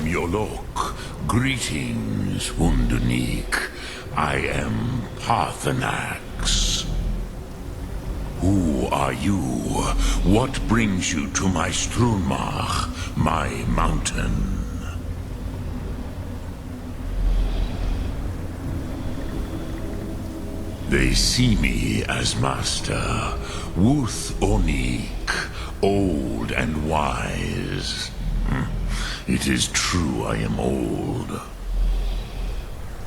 Yolok. Greetings, Wunderneek. I am Parthenax. Who are you? What brings you to my Strunmach, my mountain? They see me as master, Wuth Onik, old and wise. It is true I am old.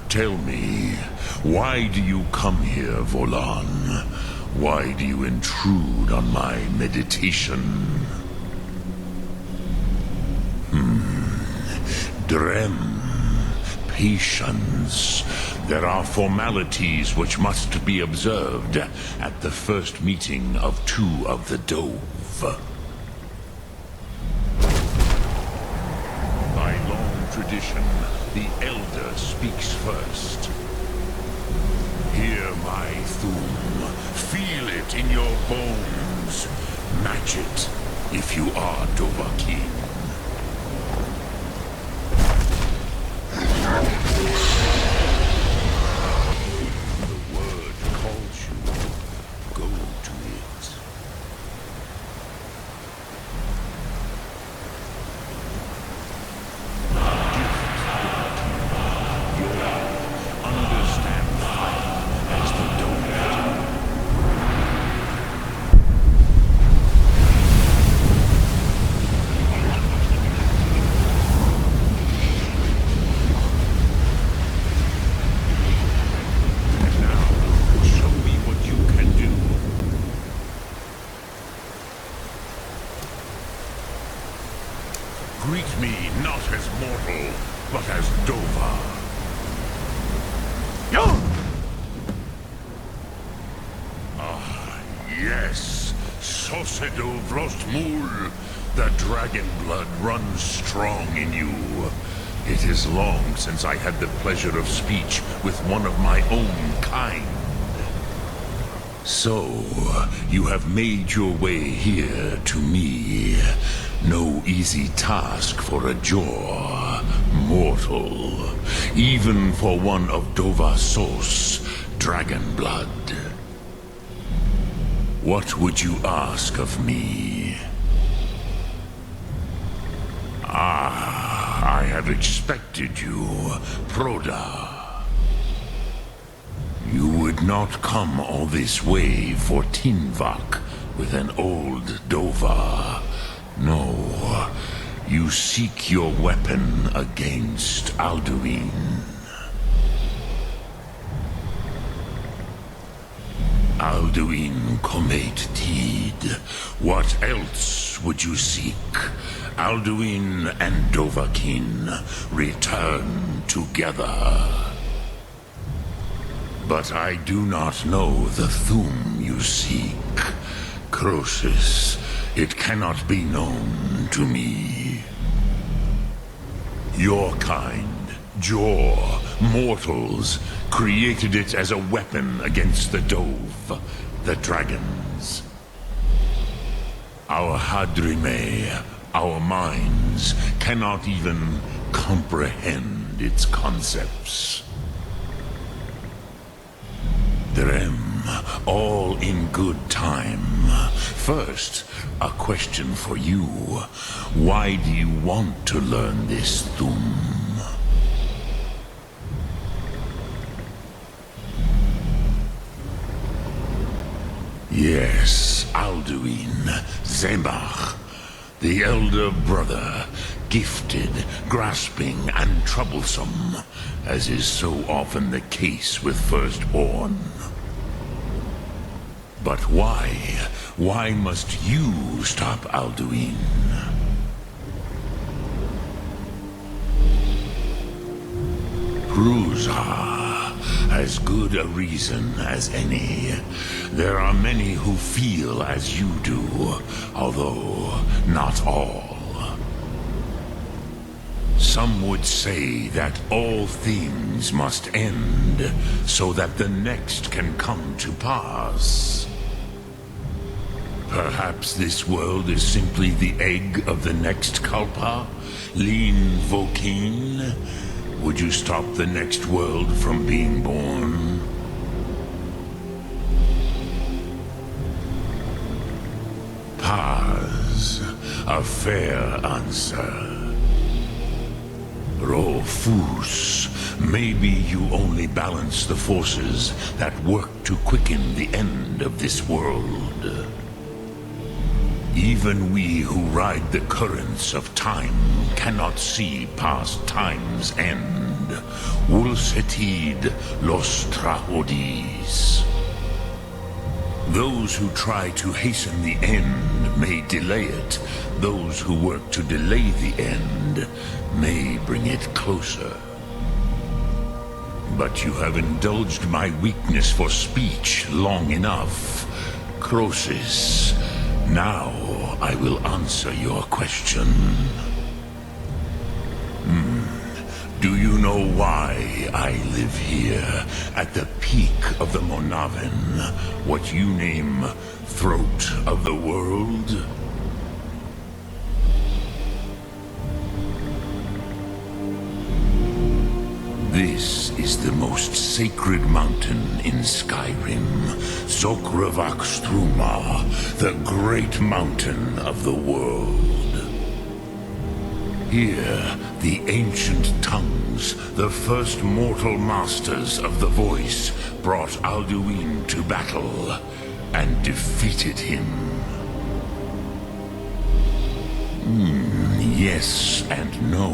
Tell me, why do you come here, Volan? Why do you intrude on my meditation? Drem. Patience. There are formalities which must be observed at the first meeting of two of the Dove. By long tradition, the Elder speaks first. Hear my Thum. Feel it in your bones. Match it if you are Dovahkiin. The word calls you. Go to it. Understand fire as the Dove. Greet me not as mortal, but as Dova. Ah, yes. Sosedo Vrostmul. The dragon blood runs strong in you. It is long since I had the pleasure of speech with one of my own kind. So, you have made your way here to me. No easy task for a Jor, mortal, even for one of Dovahsos, dragon blood. What would you ask of me? Ah, I have expected you, Proda. You would not come all this way for Tinvak with an old Dova. No, you seek your weapon against Alduin. Alduin Comet Tid. What else would you seek? Alduin and Dovahkiin return together. But I do not know the Thum you seek. Croesus, it cannot be known to me. Your kind, Jor, mortals, created it as a weapon against the Dove, the dragons. Our Hadrime, our minds, cannot even comprehend its concepts. Drem, all in good time. First, a question for you. Why do you want to learn this Thum? Yes, Alduin, Zemach, the elder brother, gifted, grasping, and troublesome, as is so often the case with firstborn. But why? Why must you stop Alduin? Prusa, as good a reason as any. There are many who feel as you do, although not all. Some would say that all things must end, so that the next can come to pass. Perhaps this world is simply the egg of the next Kalpa? Lean Vokeen? Would you stop the next world from being born? Paz, a fair answer. Rofus, maybe you only balance the forces that work to quicken the end of this world. Even we who ride the currents of time cannot see past time's end. Wulsetid los trahodis. Those who try to hasten the end may delay it. Those who work to delay the end may bring it closer. But you have indulged my weakness for speech long enough. Croesus, now I will answer your question. Do you know why I live here, at the peak of the Monaven, what you name throat of the world? This is the most sacred mountain in Skyrim, Zokravak Struma, the great mountain of the world. Here, the ancient tongues, the first mortal masters of the voice, brought Alduin to battle and defeated him. Yes and no.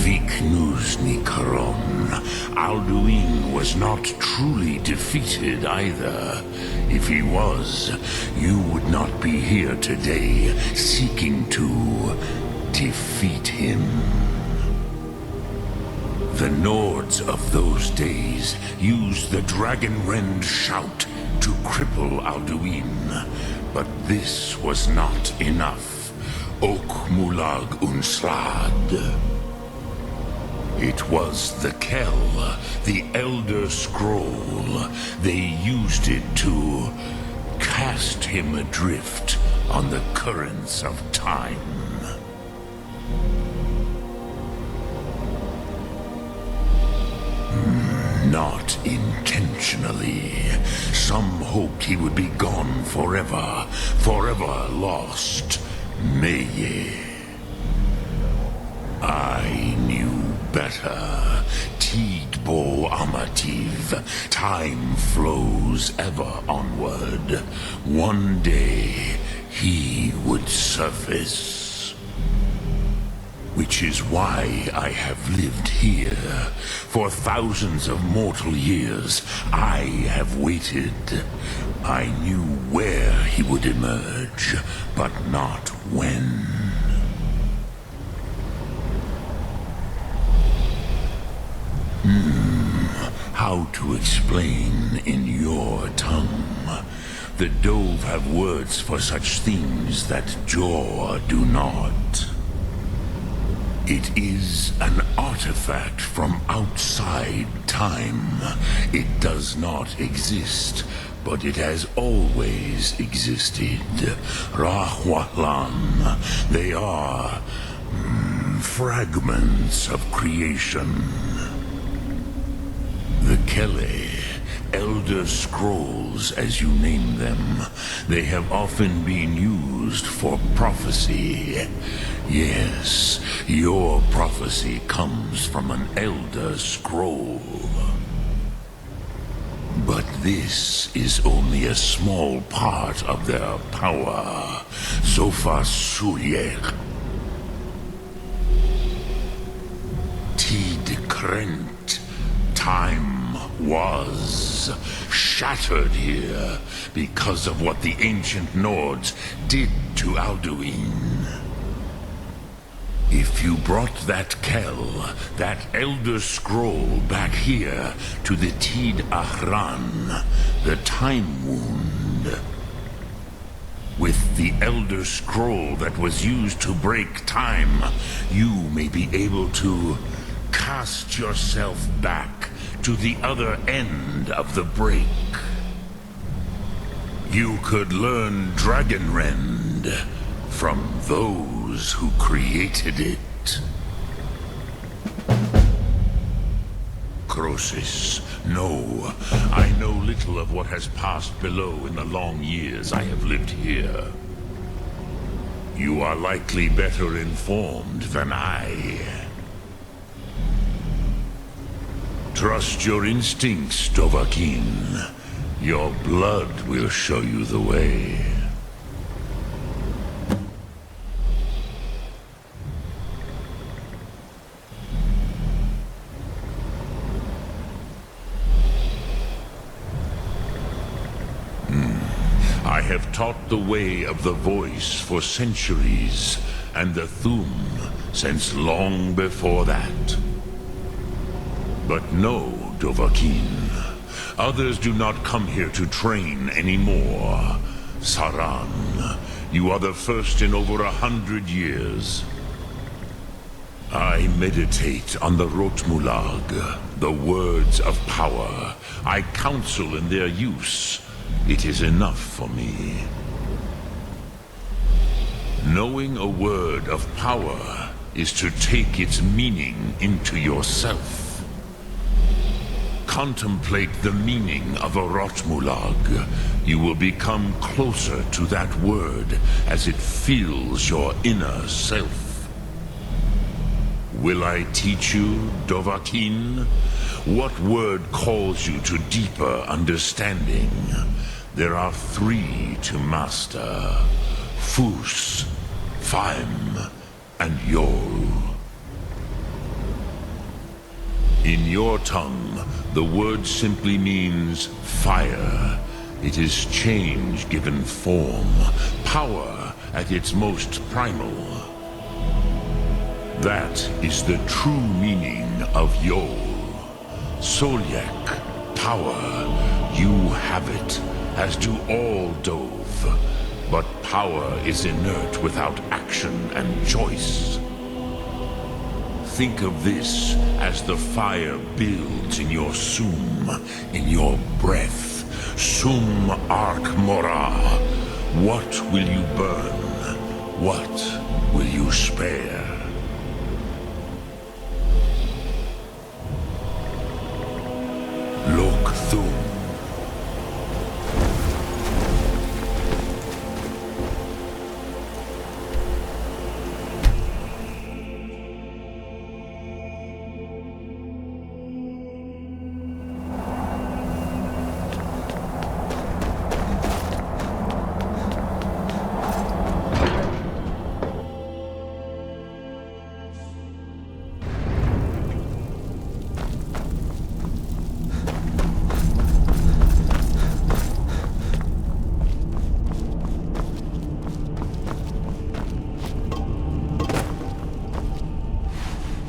Viknus Nikaron. Alduin was not truly defeated either. If he was, you would not be here today seeking to defeat him. The Nords of those days used the Dragon-Rend shout to cripple Alduin, but this was not enough. Ok Mulag Unslad. It was the Kell, the Elder Scroll. They used it to cast him adrift on the currents of time. Not intentionally. Some hoped he would be gone forever, forever lost. Meye. I knew better. Tidbo Amativ. Time flows ever onward. One day, he would surface. Which is why I have lived here. For thousands of mortal years, I have waited. I knew where he would emerge, but not when. How to explain in your tongue? The Dove have words for such things that Jor do not. It is an artifact from outside time. It does not exist, but it has always existed. Rahwalan. They are fragments of creation. The Kele, Elder Scrolls as you name them, they have often been used for prophecy. Yes, your prophecy comes from an Elder Scroll. But this is only a small part of their power. Sofa Suyek. Tid Krent. Time was shattered here because of what the ancient Nords did to Alduin. If you brought that Kell, that Elder Scroll back here to the Tid Ahran, the Time Wound, with the Elder Scroll that was used to break time, you may be able to cast yourself back to the other end of the break. You could learn Dragonrend from those who created it. Croesus, no. I know little of what has passed below in the long years I have lived here. You are likely better informed than I. Trust your instincts, Dovahkiin. Your blood will show you the way. I have taught the way of the voice for centuries, and the Thum since long before that. But no, Dovahkiin. Others do not come here to train anymore. Saran, you are the first in over 100 years. I meditate on the Rotmulag, the words of power. I counsel in their use. It is enough for me. Knowing a word of power is to take its meaning into yourself. Contemplate the meaning of a Rotmulag. You will become closer to that word as it fills your inner self. Will I teach you, Dovahkiin? What word calls you to deeper understanding? There are 3 to master: Fus, Faim, and Yol. In your tongue, the word simply means fire. It is change given form, power at its most primal. That is the true meaning of Yol. Solyek, power. You have it, as do all Dove. But power is inert without action and choice. Think of this as the fire builds in your Sum, in your breath. Sum Arc Mora. What will you burn? What will you spare? Lok Thum.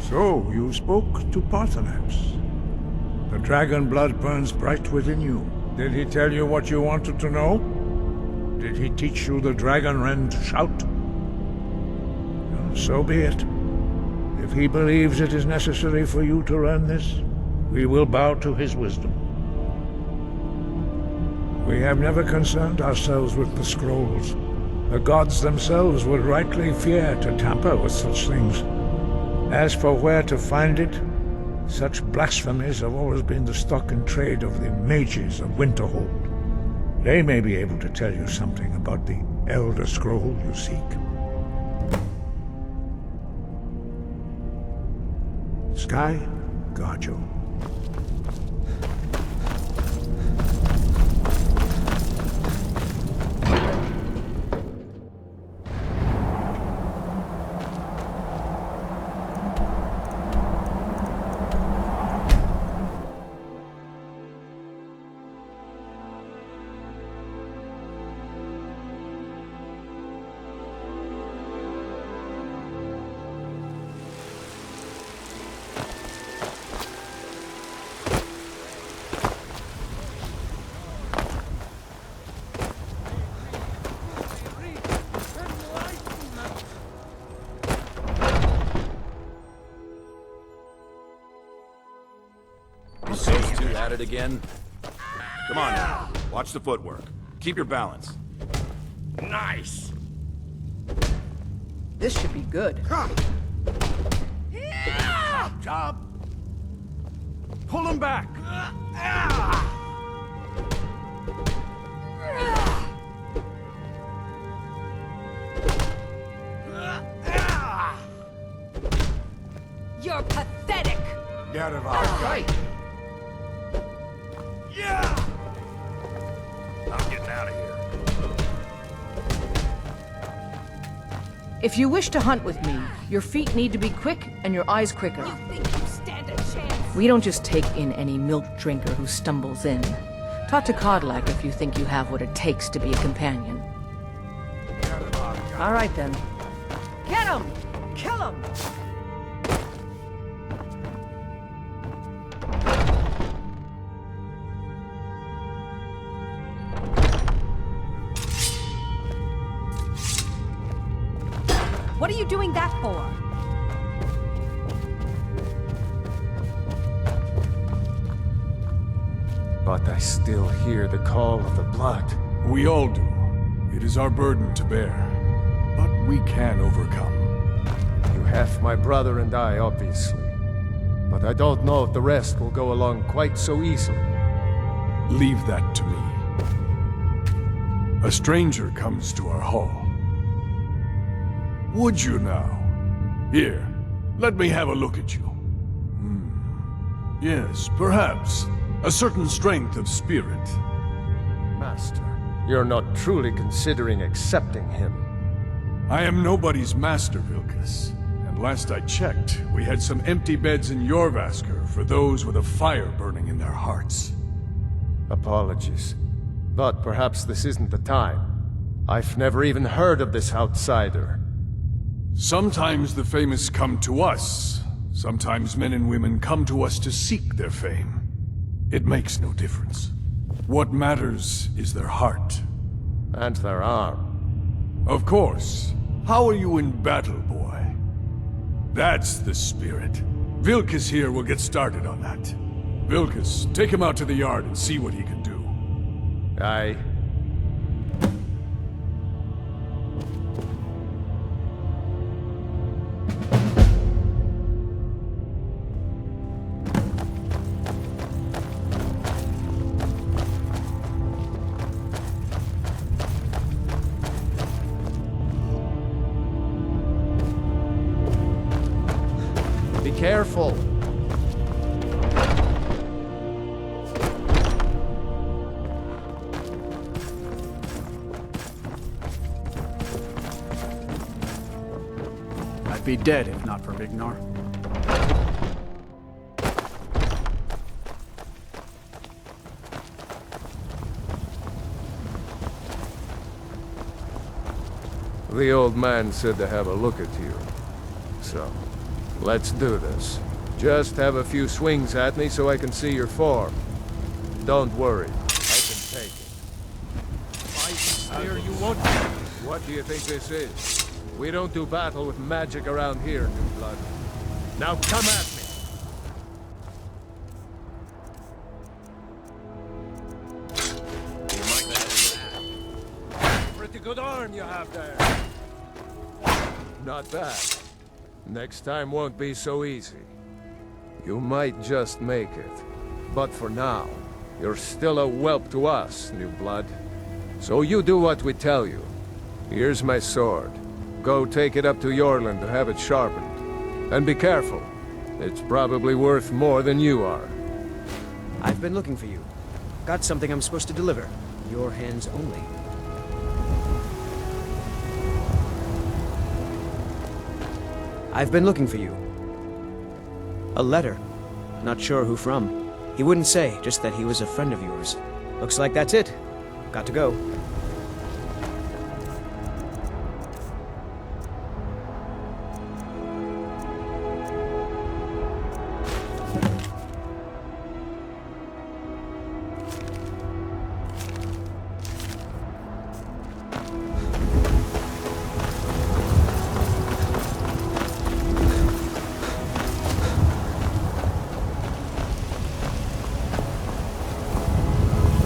So, you spoke to portenaux. The dragon blood burns bright within you. Did he tell you what you wanted to know? Did he teach you the Dragonrend shout? Well, so be it. If he believes it is necessary for you to learn this, we will bow to his wisdom. We have never concerned ourselves with the scrolls. The gods themselves would rightly fear to tamper with such things. As for where to find it, such blasphemies have always been the stock and trade of the mages of Winterhold. They may be able to tell you something about the Elder Scroll you seek. Sky, guard you. Those two at it again? Come on now, watch the footwork. Keep your balance. Nice! This should be good. Chop! Pull him back! You're pathetic! Get it That's off. right. Yeah! I'm getting out of here. If you wish to hunt with me, your feet need to be quick and your eyes quicker. You think you stand a chance? We don't just take in any milk drinker who stumbles in. Talk to Codlac if you think you have what it takes to be a companion. All right then. Get him! Kill him! What are you doing that for? But I still hear the call of the blood. We all do. It is our burden to bear. But we can overcome. You have my brother and I, obviously. But I don't know if the rest will go along quite so easily. Leave that to me. A stranger comes to our hall. Would you now? Here, let me have a look at you. Yes, perhaps. A certain strength of spirit. Master, you're not truly considering accepting him. I am nobody's master, Vilkas. And last I checked, we had some empty beds in Jorvaskr for those with a fire burning in their hearts. Apologies. But perhaps this isn't the time. I've never even heard of this outsider. Sometimes the famous come to us. Sometimes men and women come to us to seek their fame. It makes no difference. What matters is their heart. And their arm. Of course. How are you in battle, boy? That's the spirit. Vilkas here will get started on that. Vilkas, take him out to the yard and see what he can do. Aye. Be careful. I'd be dead if not for Vignar. The old man said to have a look at you. So, let's do this. Just have a few swings at me so I can see your form. Don't worry, I can take it. Here you won't. What do you think this is? We don't do battle with magic around here, new blood. Now come at me! Pretty good arm you have there. Not bad. Next time won't be so easy. You might just make it. But for now, you're still a whelp to us, new blood. So you do what we tell you. Here's my sword. Go take it up to Yorland to have it sharpened. And be careful. It's probably worth more than you are. I've been looking for you. Got something I'm supposed to deliver. Your hands only. I've been looking for you. A letter. Not sure who from. He wouldn't say, just that he was a friend of yours. Looks like that's it. Got to go.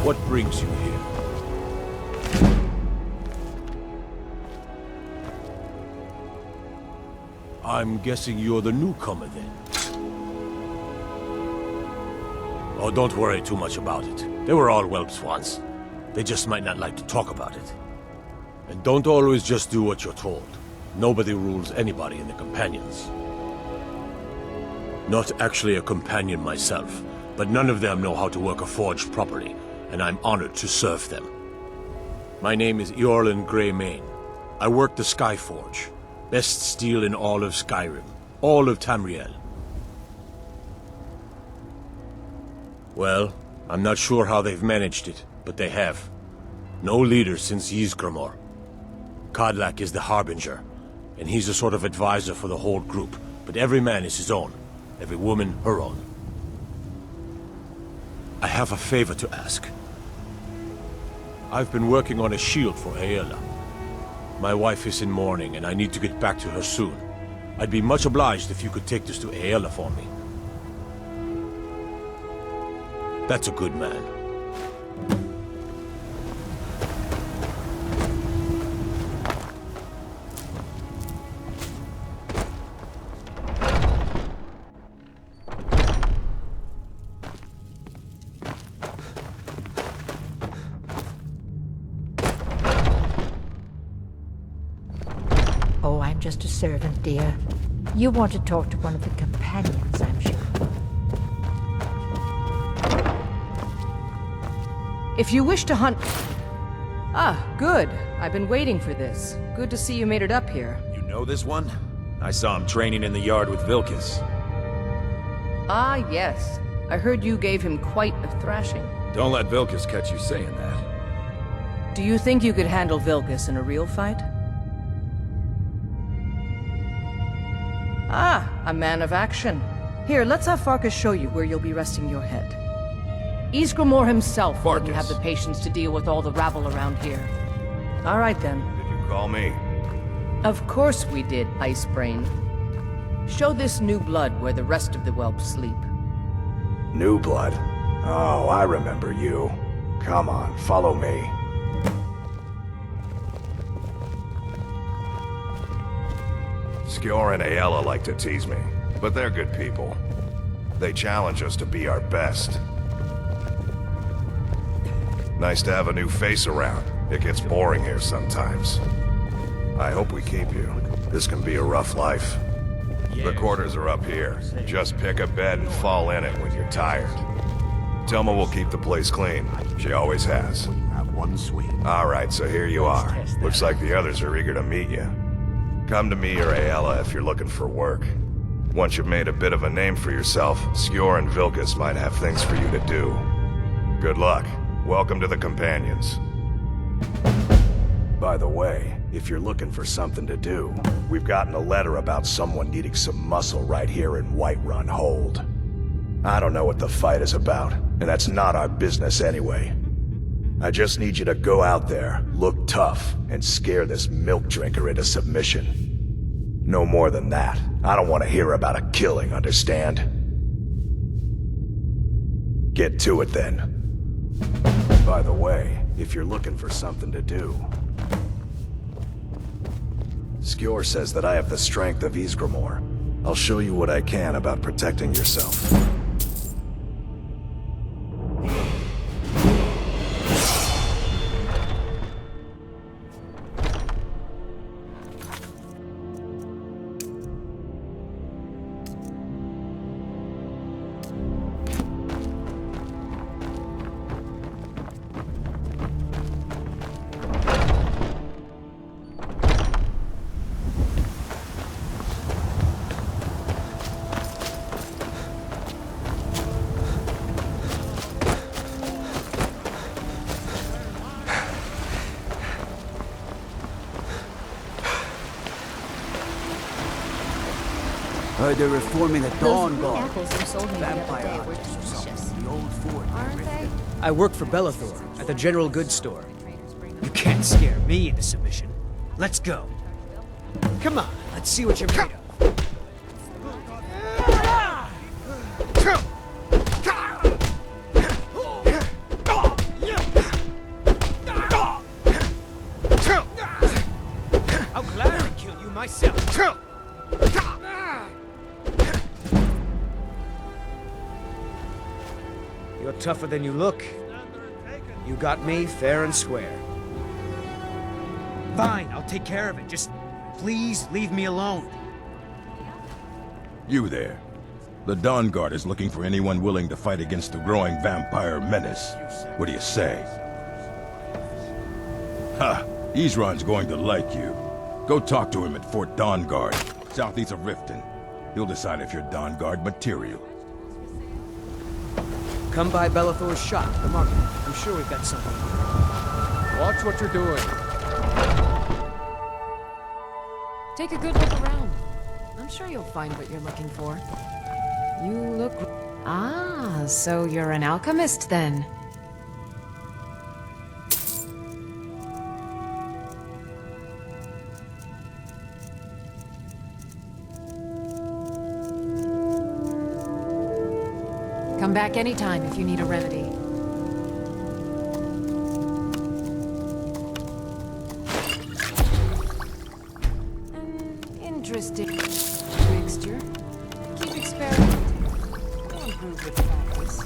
What brings you here? I'm guessing you're the newcomer then. Oh, don't worry too much about it. They were all whelps once. They just might not like to talk about it. And don't always just do what you're told. Nobody rules anybody in the companions. Not actually a companion myself, but none of them know how to work a forge properly, and I'm honored to serve them. My name is Eorlin Greymane. I work the Skyforge. Best steel in all of Skyrim. All of Tamriel. Well, I'm not sure how they've managed it, but they have. No leader since Ysgramor. Kodlak is the Harbinger, and he's a sort of advisor for the whole group, but every man is his own. Every woman, her own. I have a favor to ask. I've been working on a shield for Aela. My wife is in mourning, and I need to get back to her soon. I'd be much obliged if you could take this to Aela for me. That's a good man. Oh, I'm just a servant, dear. You want to talk to one of the companions, I'm sure. If you wish to hunt... Ah, good. I've been waiting for this. Good to see you made it up here. You know this one? I saw him training in the yard with Vilkas. Ah, yes. I heard you gave him quite a thrashing. Don't let Vilkas catch you saying that. Do you think you could handle Vilkas in a real fight? Ah, a man of action. Here, let's have Farkas show you where you'll be resting your head. Ysgramor himself wouldn't have the patience to deal with all the rabble around here. All right, then. Did you call me? Of course we did, Icebrain. Show this new blood where the rest of the whelps sleep. New blood? Oh, I remember you. Come on, follow me. Skjor and Aela like to tease me, but they're good people. They challenge us to be our best. Nice to have a new face around. It gets boring here sometimes. I hope we keep you. This can be a rough life. The quarters are up here. Just pick a bed and fall in it when you're tired. Telma will keep the place clean. She always has. Alright, so here you are. Looks like the others are eager to meet you. Come to me or Aela if you're looking for work. Once you've made a bit of a name for yourself, Skjor and Vilkas might have things for you to do. Good luck. Welcome to the Companions. By the way, if you're looking for something to do, we've gotten a letter about someone needing some muscle right here in Whiterun Hold. I don't know what the fight is about, and that's not our business anyway. I just need you to go out there, look tough, and scare this milk drinker into submission. No more than that. I don't want to hear about a killing, understand? Get to it then. By the way, if you're looking for something to do... Skjor says that I have the strength of Ysgramor. I'll show you what I can about protecting yourself. They're reforming the Dawn Guard. apples you sold him the other Vampire day were hunters or delicious. something. The old fort. Aren't they? I work for Bellathor at the general goods store. You can't scare me into submission. Let's go. Come on, let's see what you're made of. I'll gladly kill you myself. You're tougher than you look. You got me fair and square. Fine, I'll take care of it. Just please leave me alone. You there. The Dawn Guard is looking for anyone willing to fight against the growing vampire menace. What do you say? Ha! Isran's going to like you. Go talk to him at Fort Dawn Guard, southeast of Riften. He'll decide if you're Dawn Guard material. Come by Bellathor's shop, the market. I'm sure we've got something. Watch what you're doing. Take a good look around. I'm sure you'll find what you're looking for. You look... Ah, so you're an alchemist then. Come back anytime if you need a remedy. An interesting mixture. Keep experimenting. You'll improve with practice.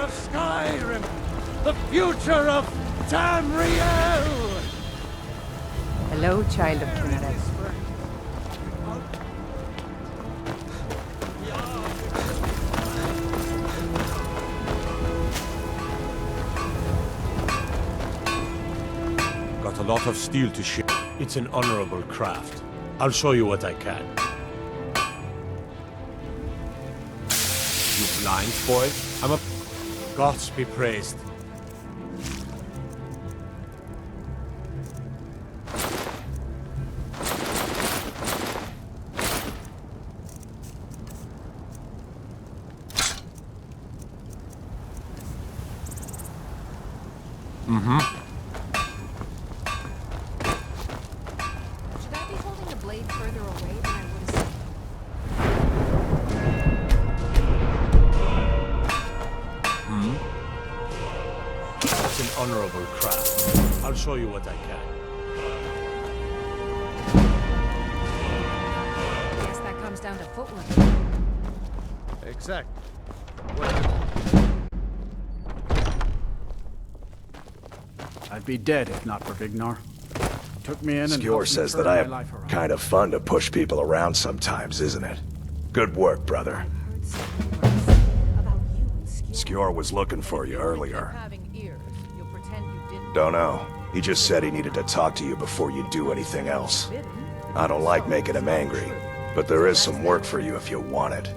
Skyrim! The future of Tamriel! Hello, child of Trinidad. Got a lot of steel to ship. It's an honorable craft. I'll show you what I can. You blind, boy? I'm a... Gods be praised. Should I be holding the blade further away than I would have It's an honorable craft. I'll show you what I can. Guess that comes down to footwork. Exactly. I'd be dead if not for Vignar. Took me in and Skjor helped me says turn that I my life have around. kind of fun to push people around sometimes, isn't it? Good work, brother. Skjor was looking for you earlier. Having ears, you'll pretend you didn't. Don't know. He just said he needed to talk to you before you do anything else. I don't like making him angry, but there is some work for you if you want it.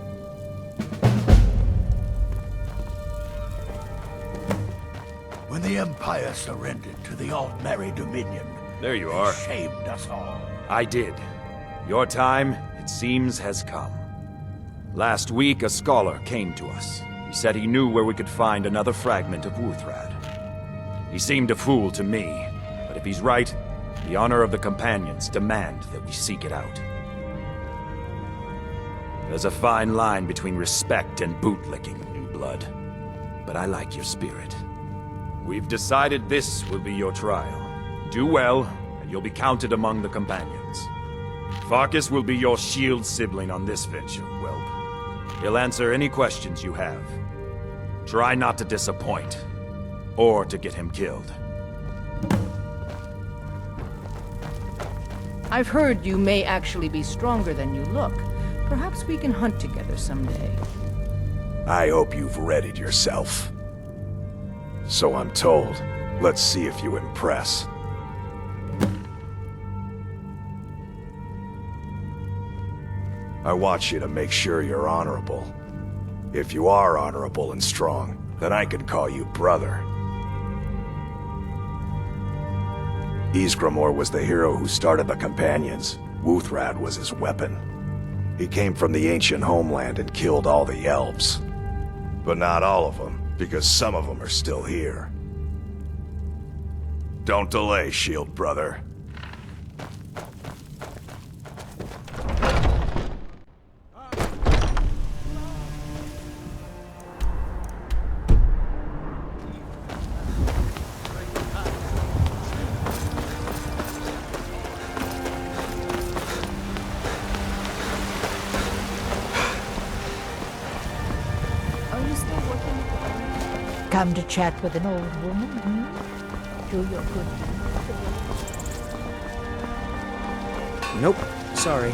When the Empire surrendered to the Altmerry Dominion, There you they are. shamed us all. I did. Your time, it seems, has come. Last week, a scholar came to us. He said he knew where we could find another fragment of Wuthrad. He seemed a fool to me, but if he's right, the honor of the Companions demand that we seek it out. There's a fine line between respect and bootlicking, New Blood. But I like your spirit. We've decided this will be your trial. Do well, and you'll be counted among the Companions. Farkas will be your shield sibling on this venture, whelp. He'll answer any questions you have. Try not to disappoint, or to get him killed. I've heard you may actually be stronger than you look. Perhaps we can hunt together someday. I hope you've readied yourself. So I'm told. Let's see if you impress. I want you to make sure you're honorable. If you are honorable and strong, then I can call you brother. Ysgramor was the hero who started the Companions. Wuthrad was his weapon. He came from the ancient homeland and killed all the elves. But not all of them, because some of them are still here. Don't delay, Shield Brother. Come to chat with an old woman, Do your good deeds. Nope, sorry.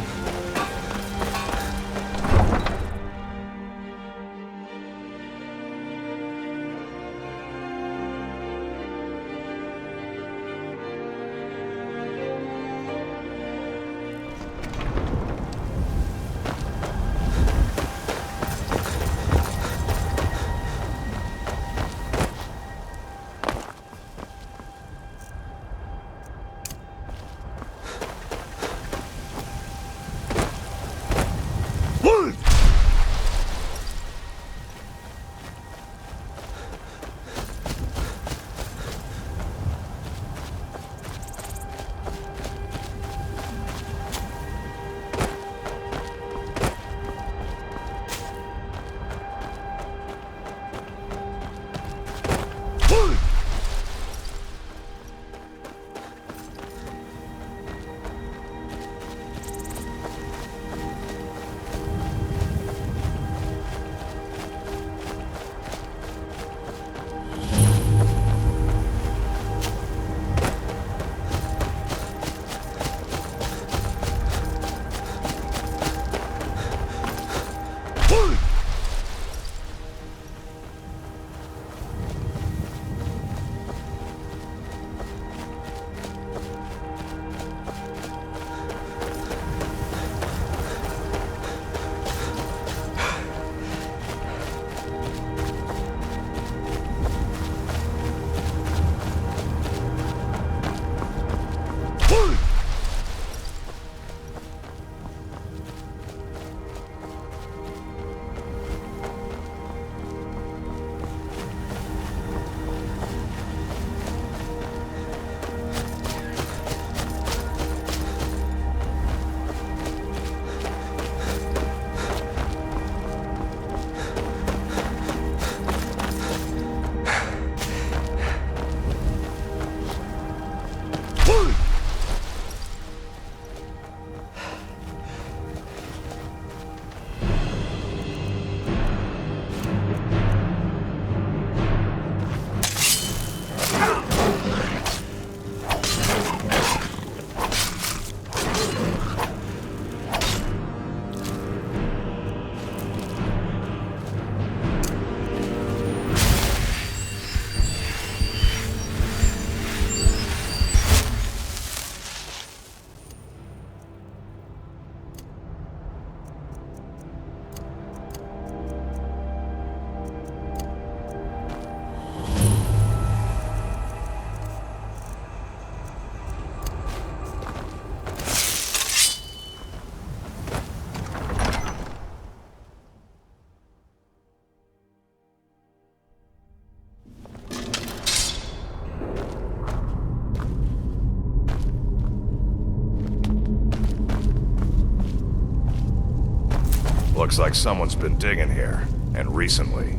Looks like someone's been digging here, and recently.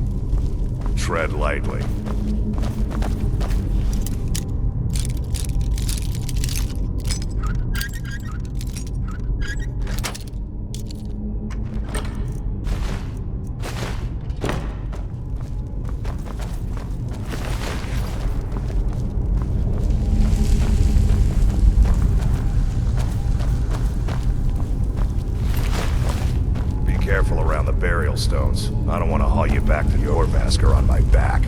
Tread lightly. Careful around the burial stones. I don't want to haul you back to your Vasker on my back.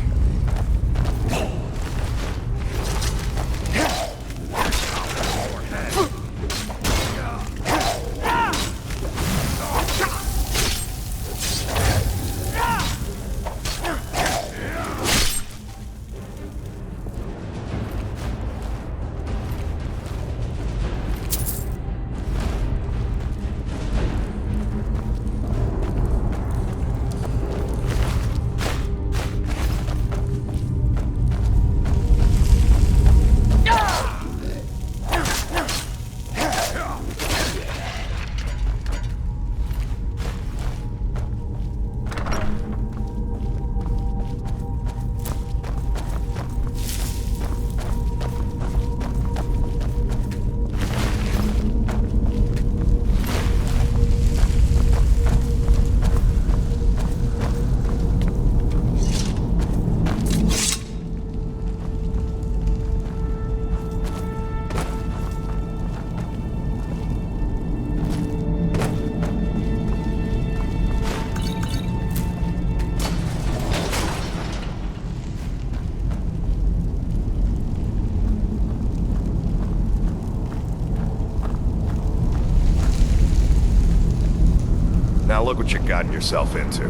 Now look what you've gotten yourself into.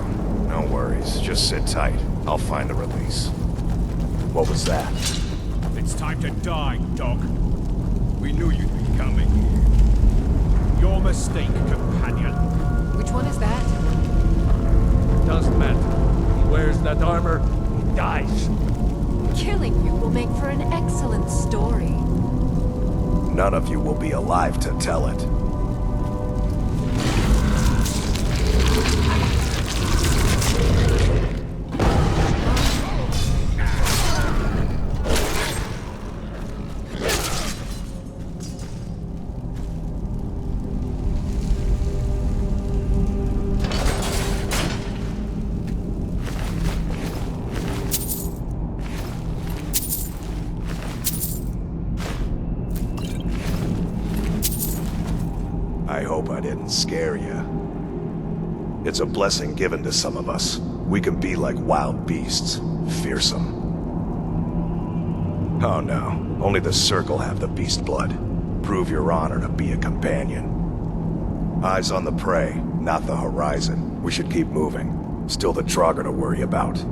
No worries, just sit tight. I'll find a release. What was that? It's time to die, dog. We knew you'd be coming. Your mistake, companion. Which one is that? Doesn't matter. He wears that armor, he dies. Killing you will make for an excellent story. None of you will be alive to tell it. I hope I didn't scare you. It's a blessing given to some of us. We can be like wild beasts, fearsome. Oh no, only the Circle have the beast blood. Prove your honor to be a companion. Eyes on the prey, not the horizon. We should keep moving. Still the Trogger to worry about.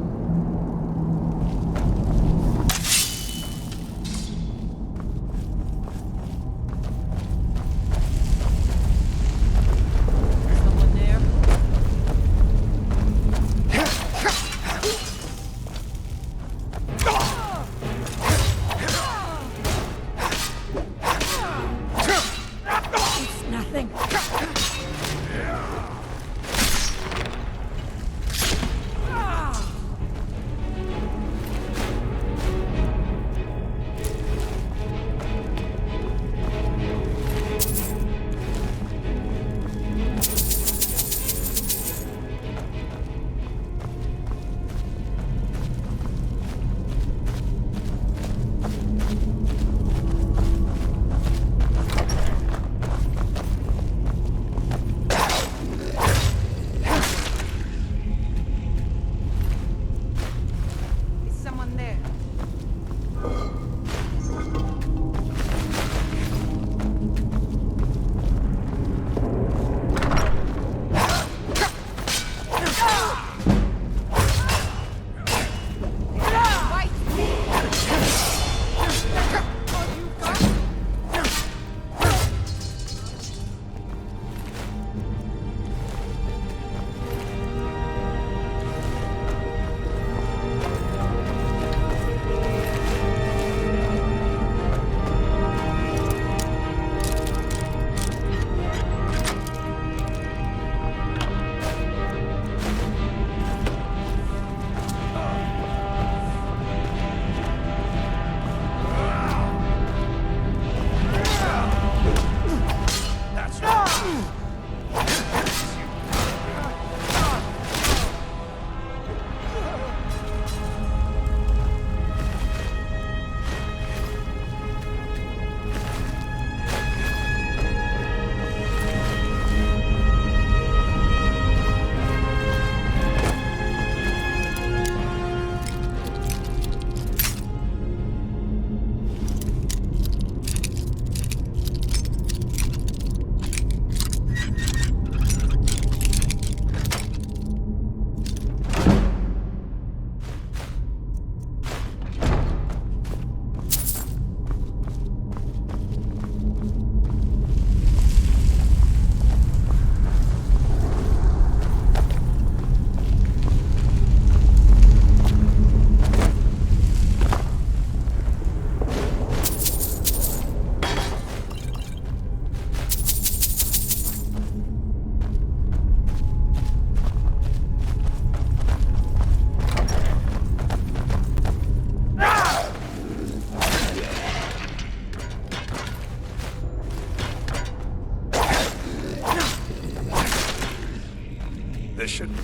This should be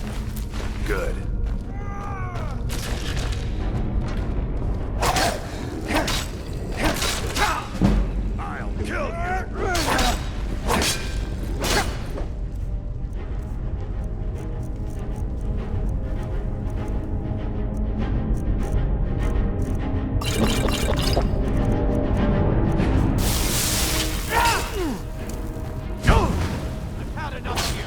good. I'll kill you. I've had enough of you.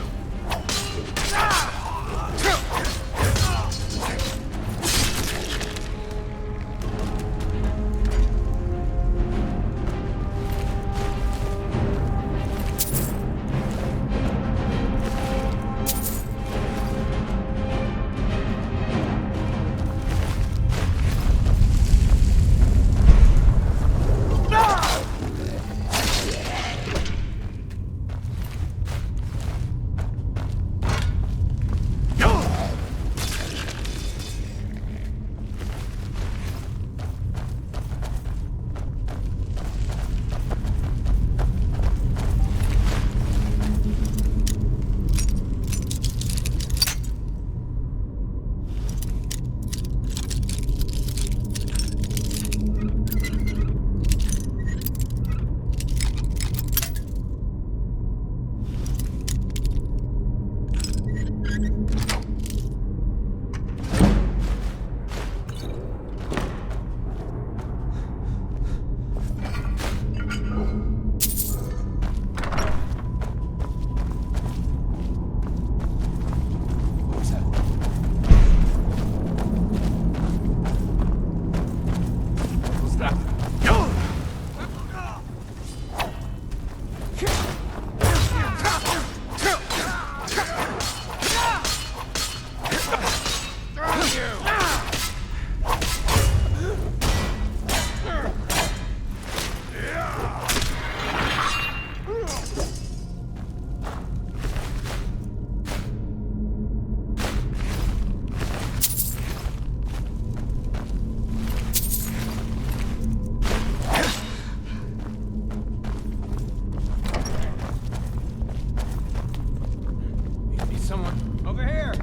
Need someone over here.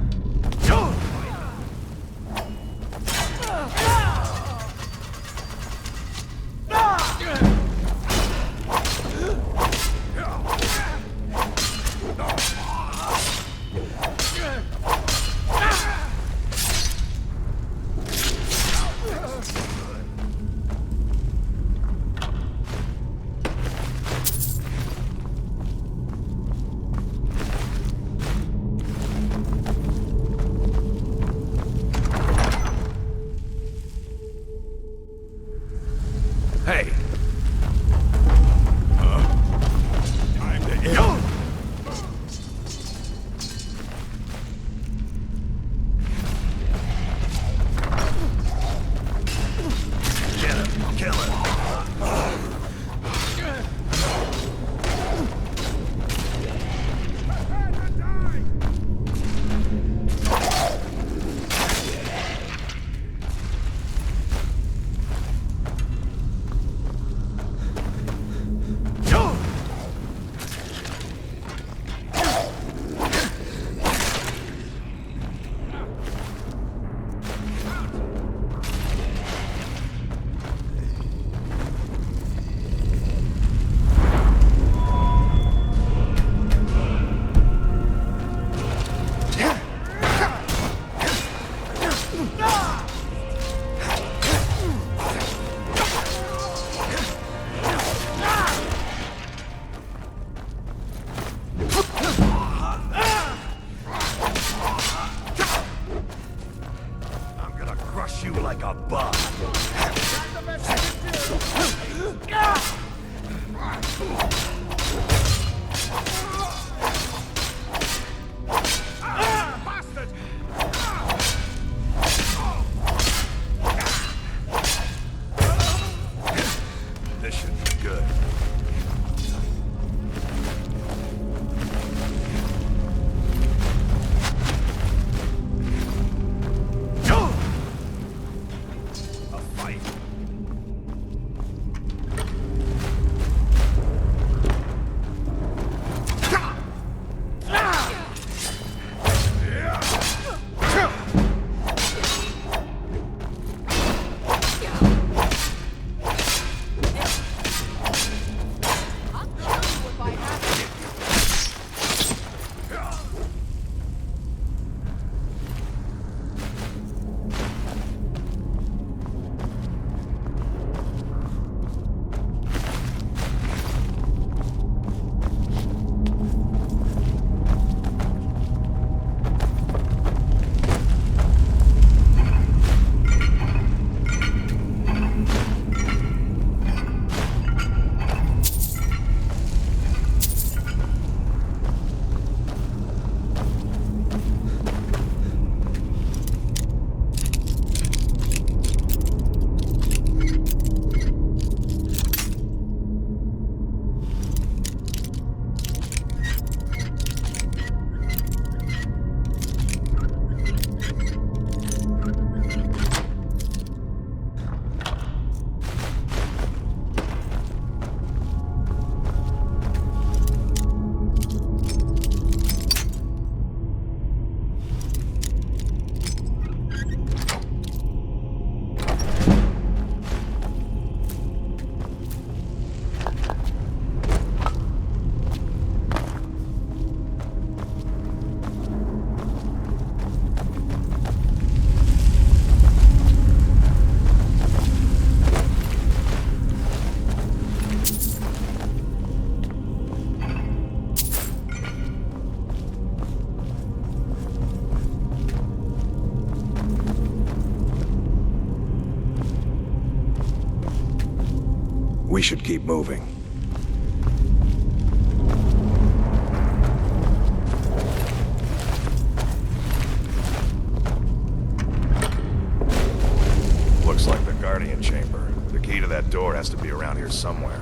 Hey! Time to end. Get him! Kill him! I'm gonna crush you like a bug. Bastard! This should be good. A fight. We should keep moving. Looks like the Guardian Chamber. The key to that door has to be around here somewhere.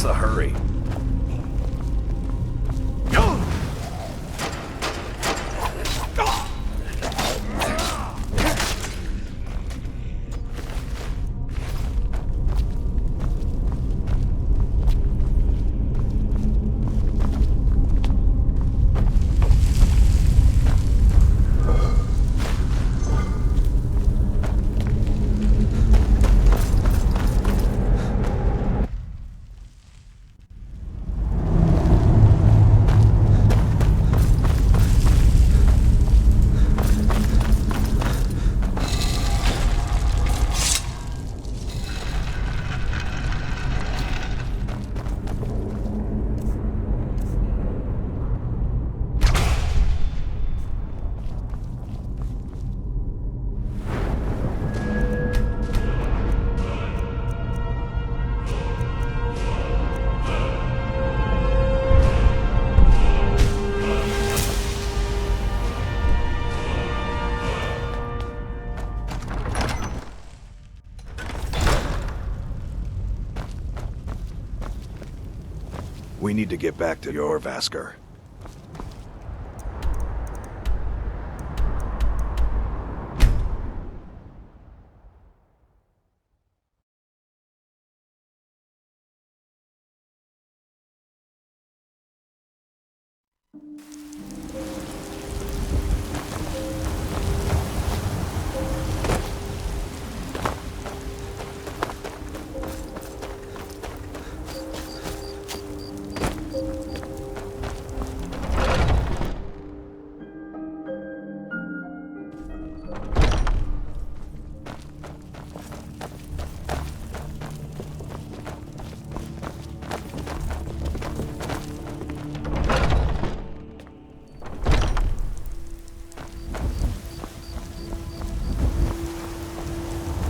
the hurry? We need to get back to your Vasker.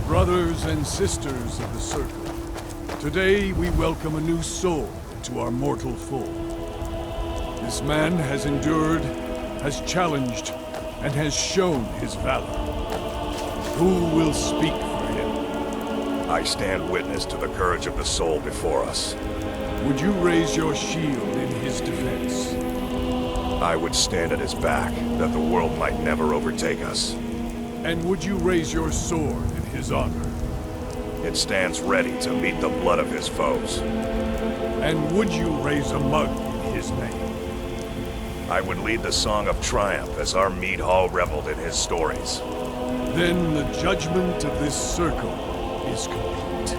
Brothers and sisters of the Circle, today we welcome a new soul into our mortal fold. This man has endured, has challenged, and has shown his valor. Who will speak for him? I stand witness to the courage of the soul before us. Would you raise your shield in his defense? I would stand at his back, that the world might never overtake us. And would you raise your sword in his honor? It stands ready to meet the blood of his foes. And would you raise a mug in his name? I would lead the song of triumph as our mead hall reveled in his stories. Then the judgment of this circle is complete.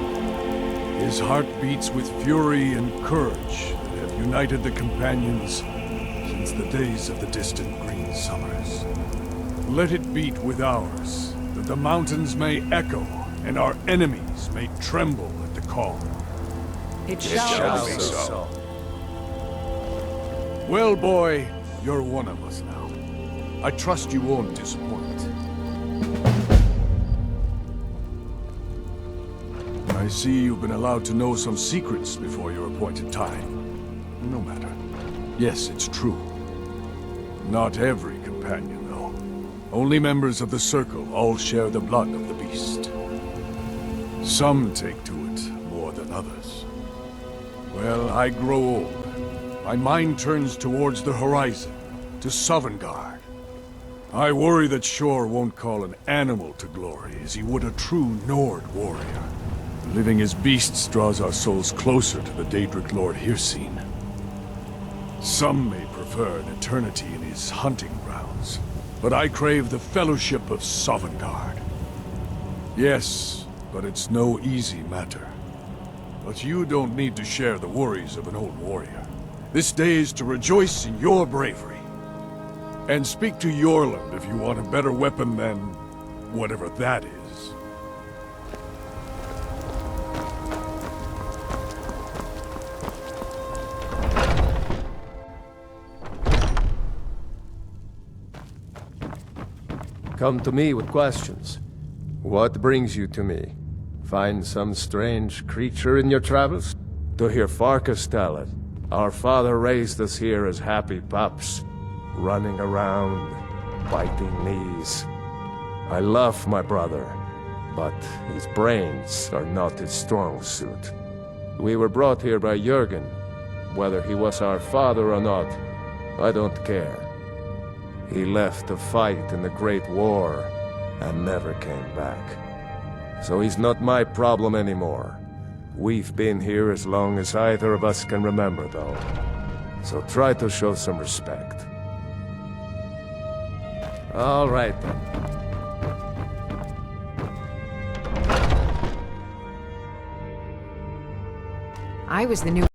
His heart beats with fury and courage that have united the companions since the days of the distant green summers. Let it beat with ours, that the mountains may echo and our enemies may tremble at the call. It shall be so. Well, boy, you're one of us now. I trust you won't disappoint. I see you've been allowed to know some secrets before your appointed time. No matter. Yes, it's true. Not every companion, though. Only members of the Circle all share the blood of the beast. Some take to it more than others. Well, I grow old. My mind turns towards the horizon, to Sovngarde. I worry that Shor won't call an animal to glory as he would a true Nord warrior. Living as beasts draws our souls closer to the Daedric Lord Hircine. Some may prefer an eternity in his hunting grounds, but I crave the fellowship of Sovngarde. Yes, but it's no easy matter. But you don't need to share the worries of an old warrior. This day is to rejoice in your bravery. And speak to Yorland if you want a better weapon than whatever that is. Come to me with questions. What brings you to me? Find some strange creature in your travels? To hear Farkas tell it, our father raised us here as happy pups, running around, biting knees. I love my brother, but his brains are not his strong suit. We were brought here by Jurgen. Whether he was our father or not, I don't care. He left to fight in the Great War and never came back. So he's not my problem anymore. We've been here as long as either of us can remember, though. So try to show some respect. All right, then. I was the new